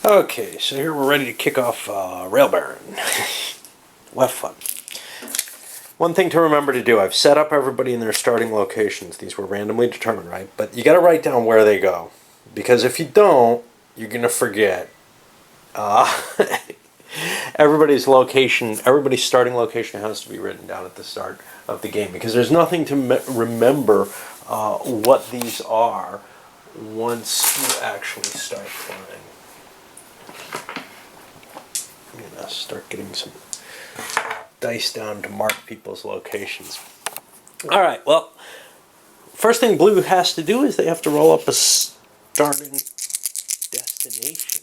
Okay, so here we're ready to kick off Rail Baron. We'll have fun. One thing to remember to do, I've set up everybody in their starting locations. These were randomly determined, right? But you got to write down where they go. Because if you don't, you're going to forget. Everybody's location, everybody's starting location has to be written down at the start of the game. Because there's nothing to remember what these are once you actually start playing. I'm going to start getting some dice down to mark people's locations. Alright, well, first thing blue has to do is they have to roll up a starting destination.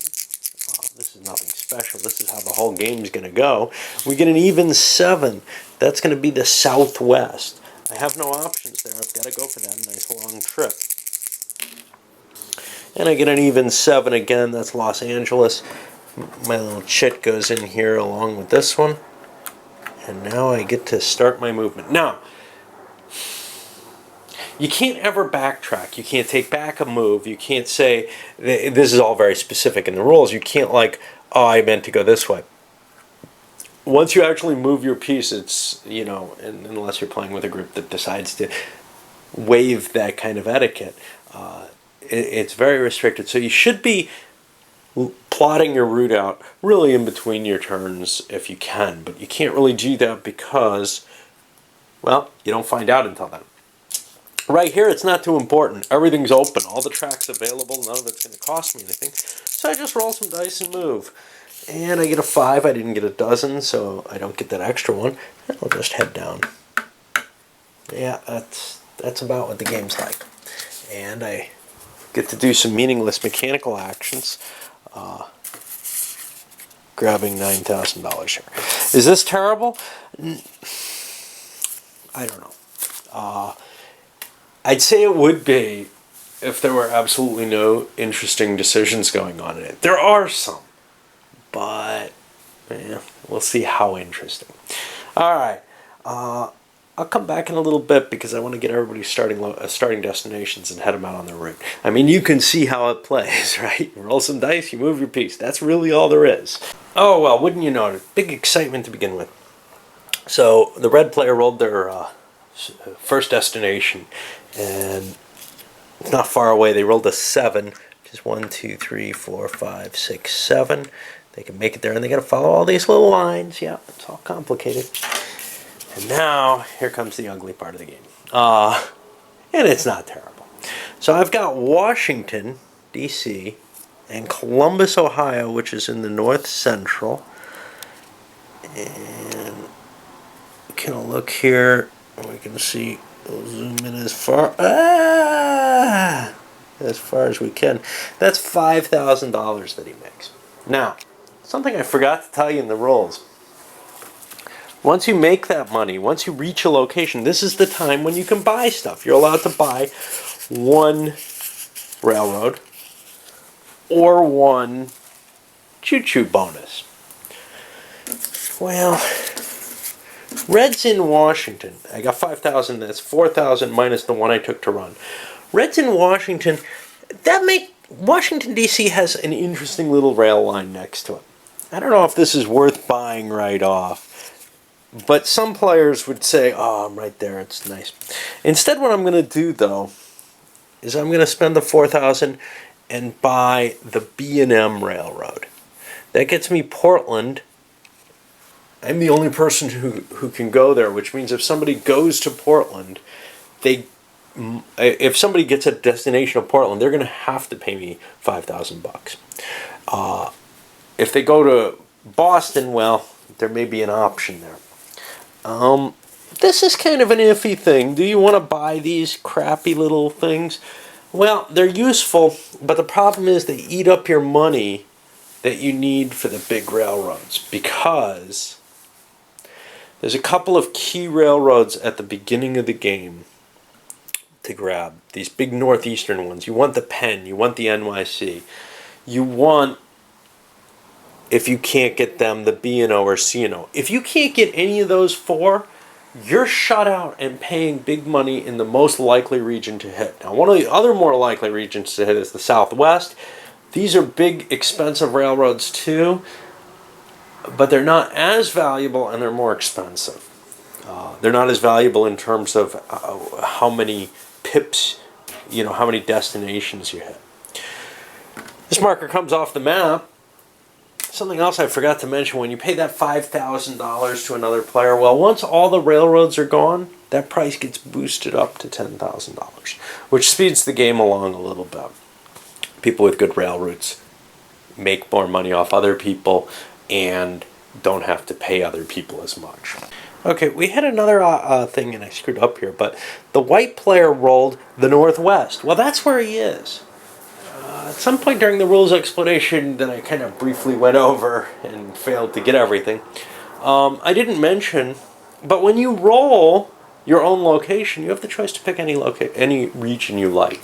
This is nothing special. This is how the whole game's going to go. We get an even 7. That's going to be the southwest. I have no options there. I've got to go for that nice long trip. And I get an even 7 again. That's Los Angeles. My little chit goes in here along with this one. And now I get to start my movement. Now, you can't ever backtrack. You can't take back a move. You can't say, this is all very specific in the rules. You can't like, oh, I meant to go this way. Once you actually move your piece, it's, you know, unless you're playing with a group that decides to waive that kind of etiquette, it's very restricted. So you should be plotting your route out really in between your turns if you can. But you can't really do that because, well, you don't find out until then. Right here, it's not too important. Everything's open. All the tracks available. None of it's going to cost me anything. So I just roll some dice and move. And I get a 5. I didn't get a dozen, so I don't get that extra one. And I'll just head down. Yeah, that's about what the game's like. And I get to do some meaningless mechanical actions. Grabbing $9,000 here. Is this terrible? I don't know. I'd say it would be if there were absolutely no interesting decisions going on in it. There are some, but yeah, we'll see how interesting. All right, I'll come back in a little bit because I want to get everybody starting destinations and head them out on their route. I mean, you can see how it plays, right? You roll some dice, you move your piece. That's really all there is. Oh, well, wouldn't you know it? Big excitement to begin with. So the red player rolled their first destination, and it's not far away. They rolled a 7, which is 1, 2, 3, 4, 5, 6, 7. They can make it there, and they got to follow all these little lines. Yeah, it's all complicated. And now, here comes the ugly part of the game. And it's not terrible. So I've got Washington, D.C., and Columbus, Ohio, which is in the north central. And we can look here, and we can see, we'll zoom in as far as we can. That's $5,000 that he makes. Now, something I forgot to tell you in the rules. Once you make that money, once you reach a location, this is the time when you can buy stuff. You're allowed to buy 1 railroad or 1 choo-choo bonus. Well, Red's in Washington. I got 5,000. That's 4,000 minus the 1 I took to run. Red's in Washington. Washington, D.C. has an interesting little rail line next to it. I don't know if this is worth buying right off. But some players would say, oh, I'm right there, it's nice. Instead, what I'm going to do, though, is I'm going to spend the 4,000 and buy the B&M Railroad. That gets me Portland. I'm the only person who can go there, which means if somebody goes to Portland, if somebody gets a destination of Portland, they're going to have to pay me $5,000. If they go to Boston, well, there may be an option there. This is kind of an iffy thing. Do you want to buy these crappy little things? Well, they're useful, but the problem is they eat up your money that you need for the big railroads, because there's a couple of key railroads at the beginning of the game to grab. These big northeastern ones. You want the Penn, you want the NYC. You want, if you can't get them, the B&O or C&O. If you can't get any of those 4, you're shut out and paying big money in the most likely region to hit. Now, one of the other more likely regions to hit is the Southwest, These are big, expensive railroads too, but they're not as valuable and they're more expensive. They're not as valuable in terms of how many pips, how many destinations you hit. This marker comes off the map. Something else I forgot to mention, when you pay that $5,000 to another player, well, once all the railroads are gone, that price gets boosted up to $10,000, which speeds the game along a little bit. People with good railroads make more money off other people and don't have to pay other people as much. Okay, we had another thing, and I screwed up here, but the white player rolled the northwest. Well, that's where he is. At some point during the rules explanation that I kind of briefly went over and failed to get everything, I didn't mention, but when you roll your own location, you have the choice to pick any region you like.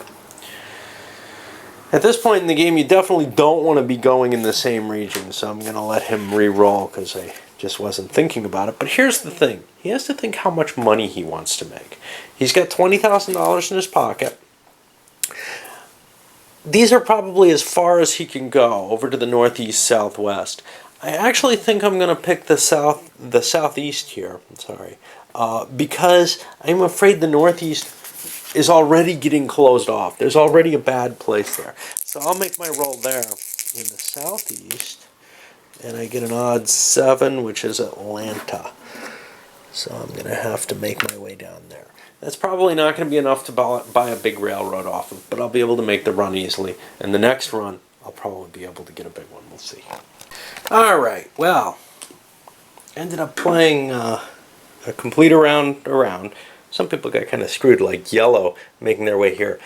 At this point in the game, you definitely don't want to be going in the same region, so I'm going to let him re-roll because I just wasn't thinking about it. But here's the thing. He has to think how much money he wants to make. He's got $20,000 in his pocket. These are probably as far as he can go, over to the northeast, southwest. I actually think I'm going to pick the southeast here. Sorry, because I'm afraid the northeast is already getting closed off. There's already a bad place there. So I'll make my roll there in the southeast, and I get an odd 7, which is Atlanta. So I'm going to have to make my way down there. That's probably not going to be enough to buy a big railroad off of, but I'll be able to make the run easily. And the next run, I'll probably be able to get a big one. We'll see. All right, well, ended up playing a complete around. Some people got kind of screwed, like yellow, making their way here.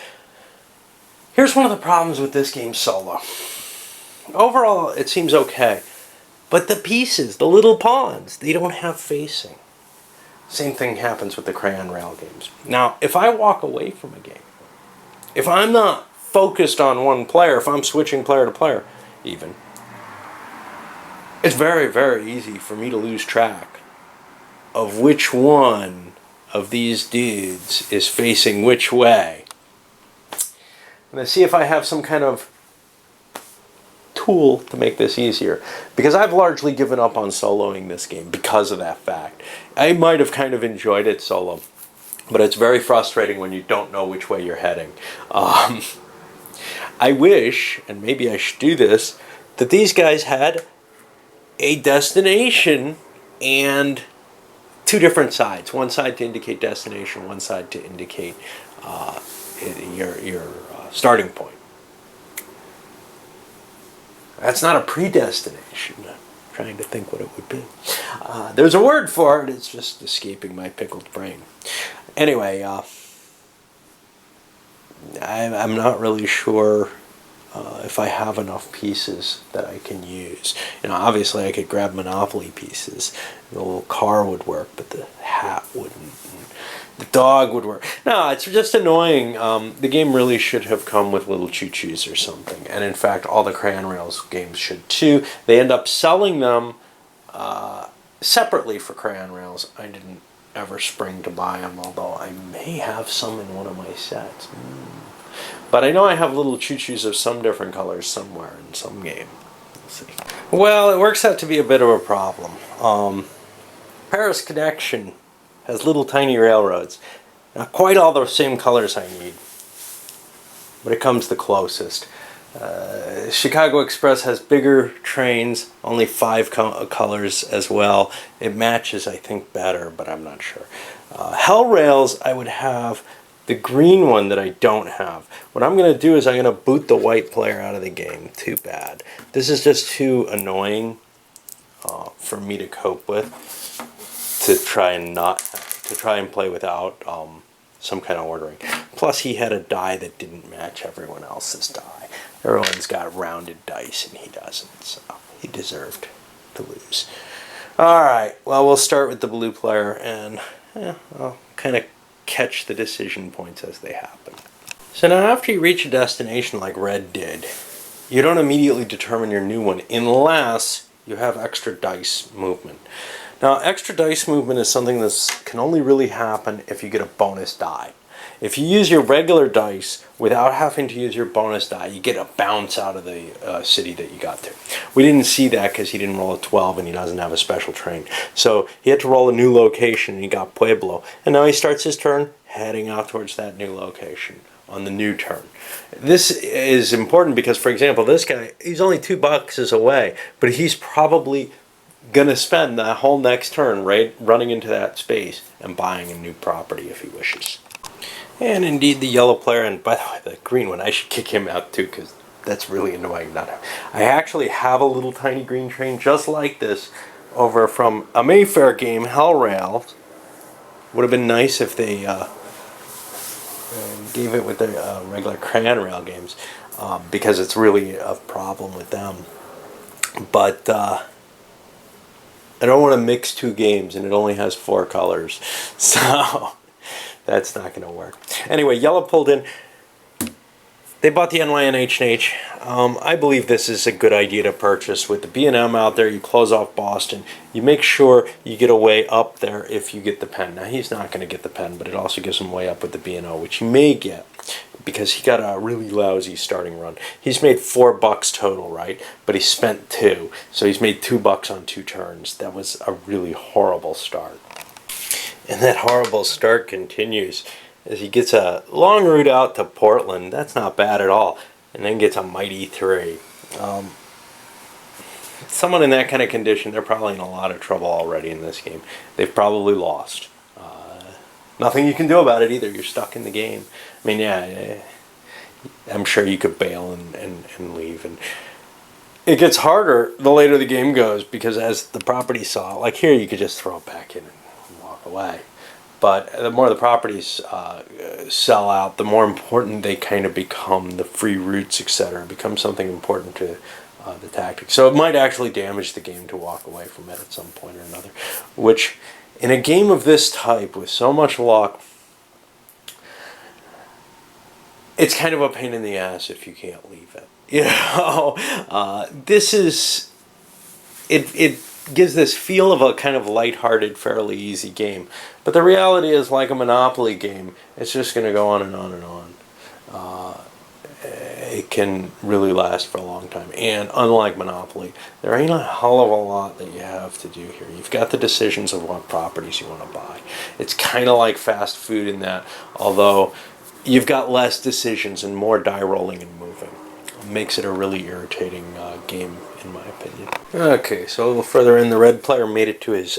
Here's one of the problems with this game solo. Overall, it seems okay. But the pieces, the little pawns, they don't have facing. Same thing happens with the Crayon Rail games. Now, if I walk away from a game, if I'm not focused on one player, if I'm switching player to player, even, it's very, very easy for me to lose track of which one of these dudes is facing which way. I'm going to see if I have some kind of tool to make this easier, because I've largely given up on soloing this game because of that fact. I might have kind of enjoyed it solo, but it's very frustrating when you don't know which way you're heading. I wish, and maybe I should do this, that these guys had a destination and 2 different sides. One side to indicate destination, one side to indicate your starting point. That's not a predestination. I'm trying to think what it would be. There's a word for it. It's just escaping my pickled brain. Anyway, I'm not really sure if I have enough pieces that I can use. Obviously I could grab Monopoly pieces. The little car would work, but the hat wouldn't. The dog would work. No, it's just annoying. The game really should have come with little choo-choos or something. And in fact, all the Crayon Rails games should too. They end up selling them separately for Crayon Rails. I didn't ever spring to buy them, although I may have some in one of my sets. But I know I have little choo-choos of some different colors somewhere in some game. We'll see. Well, it works out to be a bit of a problem. Paris Connection has little tiny railroads. Not quite all the same colors I need, but it comes the closest. Chicago Express has bigger trains, only 5 colors as well. It matches, I think, better, but I'm not sure. Hell Rails, I would have the green one that I don't have. What I'm going to do is I'm going to boot the white player out of the game. Too bad. This is just too annoying for me to cope with. To try and play without some kind of ordering. Plus, he had a die that didn't match everyone else's die. Everyone's got rounded dice, and he doesn't, so he deserved to lose. All right, well, we'll start with the blue player, and I'll kind of catch the decision points as they happen. So now, after you reach a destination like Red did, you don't immediately determine your new one unless you have extra dice movement. Now, extra dice movement is something that can only really happen if you get a bonus die. If you use your regular dice without having to use your bonus die, you get a bounce out of the city that you got to. We didn't see that because he didn't roll a 12 and he doesn't have a special train. So he had to roll a new location and he got Pueblo. And now he starts his turn heading out towards that new location on the new turn. This is important because, for example, this guy, he's only $2 away, but he's probably going to spend the whole next turn running into that space and buying a new property if he wishes. And indeed, the yellow player, and by the way, the green one, I should kick him out too because that's really annoying. I actually have a little tiny green train just like this over from a Mayfair game, Hell Rails. Would have been nice if they gave it with the regular Crayon Rail games because it's really a problem with them. But I don't want to mix two games and it only has 4 colors. So that's not going to work. Anyway, yellow pulled in. They bought the NYNH&H. I believe this is a good idea to purchase. With the B&M out there, you close off Boston. You make sure you get a way up there if you get the pen. Now, he's not going to get the pen, but it also gives him way up with the B&O, which he may get because he got a really lousy starting run. He's made $4 total, right? But he spent 2. So he's made $2 on 2 turns. That was a really horrible start. And that horrible start continues as he gets a long route out to Portland. That's not bad at all. And then gets a mighty 3. Someone in that kind of condition, they're probably in a lot of trouble already in this game. They've probably lost. Nothing you can do about it either. You're stuck in the game. I mean, yeah, I'm sure you could bail and leave. And it gets harder the later the game goes because as the property saw, like here you could just throw it back in and walk away. But the more the properties sell out, the more important they kind of become, the free routes, etc. become something important to the tactics. So it might actually damage the game to walk away from it at some point or another. Which, in a game of this type, with so much luck, it's kind of a pain in the ass if you can't leave it. You know, this is... It gives this feel of a kind of lighthearted, fairly easy game. But the reality is, like a Monopoly game, it's just going to go on and on and on. It can really last for a long time. And unlike Monopoly, there ain't a hell of a lot that you have to do here. You've got the decisions of what properties you want to buy. It's kind of like fast food in that, although you've got less decisions and more die rolling and moving. It makes it a really irritating game, in my opinion. Okay, so a little further in, the red player made it to his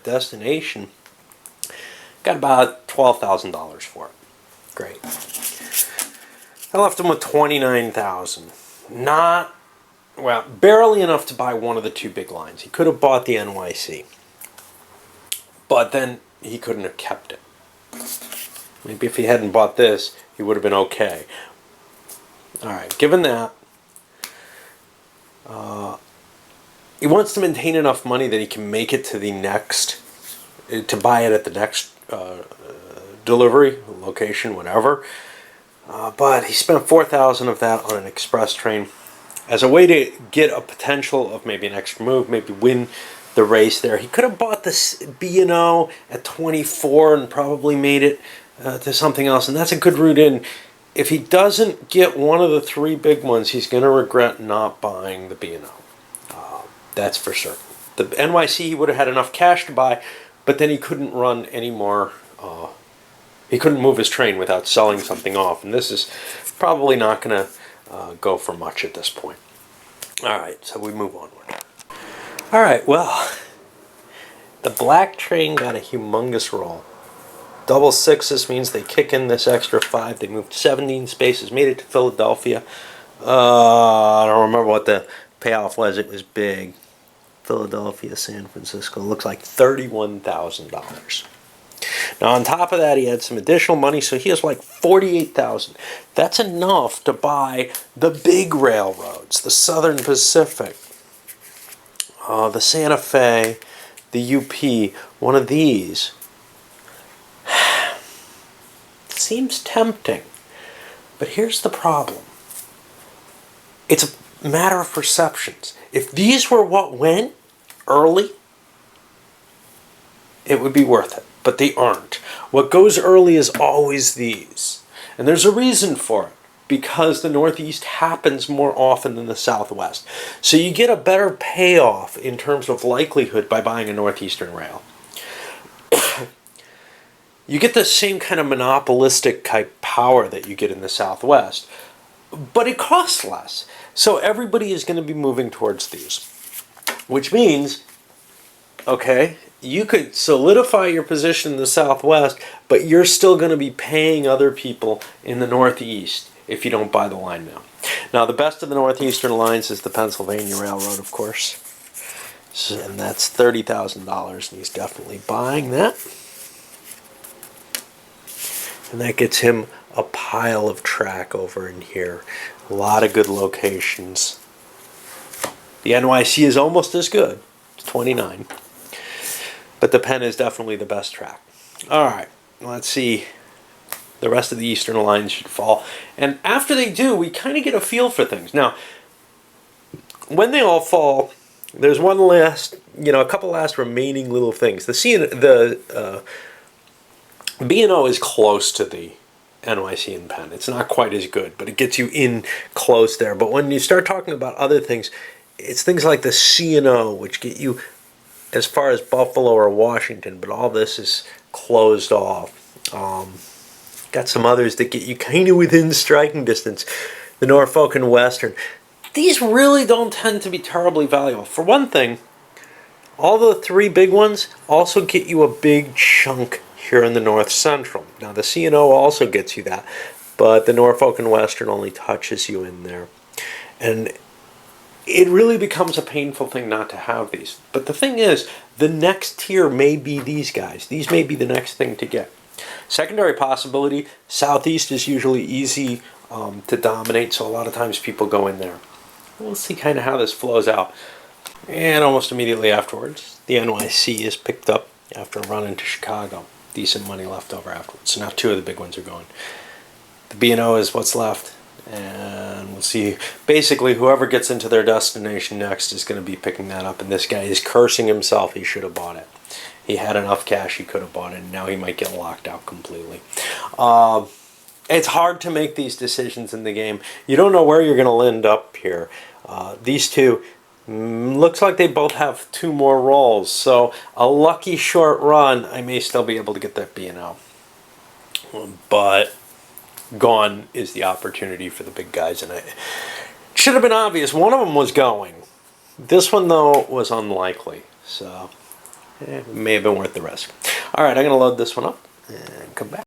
destination. Got about $12,000 for it. Great. I left him with $29,000. Not, well, barely enough to buy one of the 2 big lines. He could have bought the NYC. But then he couldn't have kept it. Maybe if he hadn't bought this, he would have been okay. Alright, given that, he wants to maintain enough money that he can make it to the next, to buy it at the next delivery, location, whatever. But he spent $4,000 of that on an express train as a way to get a potential of maybe an extra move, maybe win the race there. He could have bought this B&O at 24 and probably made it to something else, and that's a good route in. If he doesn't get one of the 3 big ones, he's going to regret not buying the B&O. That's for certain. The NYC he would have had enough cash to buy, but then he couldn't run any more. He couldn't move his train without selling something off, and this is probably not going to go for much at this point. All right, so we move onward. All right, well, the black train got a humongous roll. Double sixes means they kick in this extra 5. They moved 17 spaces, made it to Philadelphia. I don't remember what the payoff was. It was big. Philadelphia, San Francisco. Looks like $31,000. Now, on top of that, he had some additional money, so he has like $48,000. That's enough to buy the big railroads, the Southern Pacific, the Santa Fe, the UP. One of these seems tempting, but here's the problem. It's a matter of perceptions. If these were what went early, it would be worth it. but they aren't. What goes early is always these. And there's a reason for it, because the Northeast happens more often than the Southwest. So you get a better payoff in terms of likelihood by buying a Northeastern rail. You get the same kind of monopolistic type power that you get in the Southwest, but it costs less. So everybody is going to be moving towards these, which means, okay, you could solidify your position in the Southwest, but you're still going to be paying other people in the Northeast if you don't buy the line now. Now, the best of the Northeastern lines is the Pennsylvania Railroad, of course. So, and that's $30,000, and he's definitely buying that. And that gets him a pile of track over in here. A lot of good locations. The NYC is almost as good. It's 29. But the Penn is definitely the best track. All right, let's see. The rest of the Eastern lines should fall. And after they do, we kind of get a feel for things. Now, when they all fall, there's one last, a couple last remaining little things. The B&O is close to the NYC and Penn. It's not quite as good, but it gets you in close there. But when you start talking about other things, it's things like the C&O, which get you as far as Buffalo or Washington, but all this is closed off. Got some others that get you kind of within striking distance. The Norfolk and Western. These really don't tend to be terribly valuable. For one thing, all the three big ones also get you a big chunk here in the North Central. Now the C&O also gets you that, but the Norfolk and Western only touches you in there. And it really becomes a painful thing not to have these. But the thing is, the next tier may be these guys. These may be the next thing to get. Secondary possibility, Southeast is usually easy to dominate, so a lot of times people go in there. We'll see kind of how this flows out. And almost immediately afterwards, the NYC is picked up after a run into Chicago. Decent money left over afterwards. So now two of the big ones are going. The B&O is what's left. And we'll see. Basically, whoever gets into their destination next is going to be picking that up. And this guy is cursing himself. He should have bought it. He had enough cash, he could have bought it. And now he might get locked out completely. It's hard to make these decisions in the game. You don't know where you're going to end up here. These two, looks like they both have two more rolls. So a lucky short run, I may still be able to get that B&O. But gone is the opportunity for the big guys. And it should have been obvious. One of them was going. This one, though, was unlikely. So it may have been worth the risk. All right, I'm going to load this one up and come back.